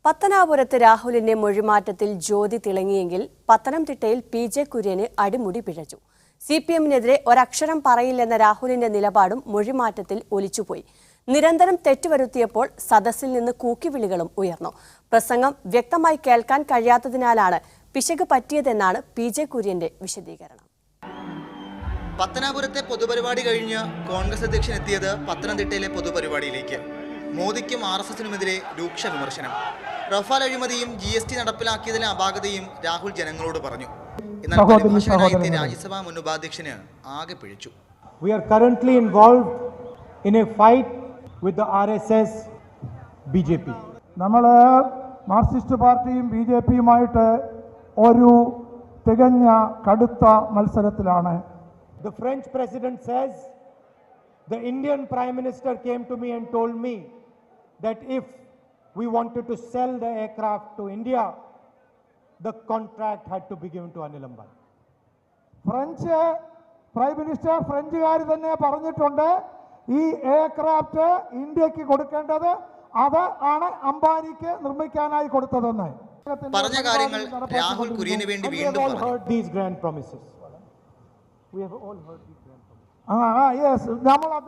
പത്തനാപുരത്ത് രാഹുലിന്റെ മൊഴിമാറ്റത്തിൽ ജ്യോതി തിളങ്ങിയെങ്കിൽ പത്തനംതിട്ടയിൽ പി.ജെ. കുര്യന് അടിമുടി പിഴച്ചു. സിപിഎമ്മിനെതിരെ ഒരക്ഷരം പറയില്ലെന്ന രാഹുലിന്റെ നിലപാടും മൊഴിമാറ്റത്തിൽ ഒലിച്ചുപോയി. നിരന്തരം തെറ്റുവരുത്തിയപ്പോൾ സദസ്സിൽ നിന്ന് കൂക്കിവിളികളും ഉയർന്നു. പ്രസംഗം വ്യക്തമായി കേൾക്കാൻ കഴിയാത്തതിനാലാണ് പിശക് പറ്റിയതെന്നാണ് പി.ജെ. കുര്യന്റെ വിശദീകരണം. പത്തനാപുരത്തെ പൊതുപരിപാടി കഴിഞ്ഞ് കോൺഗ്രസ് അധ്യക്ഷൻ എത്തിയത് പത്തനംതിട്ടയിലെ പൊതുപരിപാടിയിലേക്ക്. മോദിക്കും RSSനുമെതിരെ രൂക്ഷ വിമർശനം. റഫാൽ അഴിമതിയും GST നടപ്പിലാക്കിയതിലെ അപാകതയും രാഹുൽ ജനങ്ങളോട് പറഞ്ഞു. എന്നാൽ പ്രതിപക്ഷനായി രാജ്യസഭാ മുൻ ഉപാധ്യക്ഷന് ആകെ പിഴച്ചു. We are currently involved in a fight with the RSS BJP. നമ്മൾ മാർക്സിസ്റ്റ് പാർട്ടിയും BJPയുമായിട്ട് ഒരു തികഞ്ഞ കടുത്ത മത്സരത്തിലാണ്. The French president says the Indian Prime Minister came to me and told me that if we wanted to sell the aircraft to India, the contract had to be given to Anil Ambani. French prime minister ഫ്രഞ്ചുകാർ തന്നെ പറഞ്ഞിട്ടുണ്ട്, ഈ aircraft ഇന്ത്യക്ക് കൊടുക്കേണ്ടത് അത് ആണ് അംബാനിക്ക് നിർമ്മിക്കാനായി കൊടുത്തതെന്ന്. പറഞ്ഞ കാര്യങ്ങൾ രാഹുൽ കുര്യന് വേണ്ടി വീണ്ടും പറഞ്ഞു.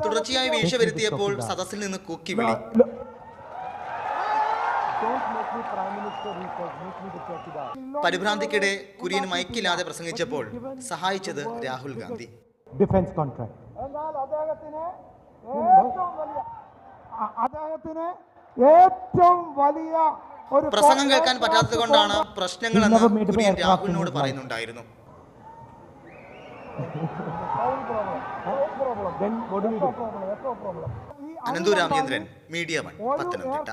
തുടർച്ചയായി വീഴ്ച വരുത്തിയപ്പോൾ സദസ്സിൽ നിന്ന് കൂക്കിവിളി. പരിഭ്രാന്തിക്കിടെ കുര്യൻ മൈക്കില്ലാതെ പ്രസംഗിച്ചപ്പോൾ സഹായിച്ചത് രാഹുൽ ഗാന്ധി. Defence contract. എന്നാൽ അദ്ദേഹത്തിന് ഏറ്റവും വലിയ ഒരു പ്രസംഗം കേൾക്കാൻ പറ്റാത്തത് കൊണ്ടാണ് പ്രശ്നങ്ങളെന്ന് കുര്യൻ രാഹുലിനോട് പറയുന്നുണ്ടായിരുന്നു. അനന്തു രാമചന്ദ്രൻ, മീഡിയ 1, പത്തനംതിട്ട.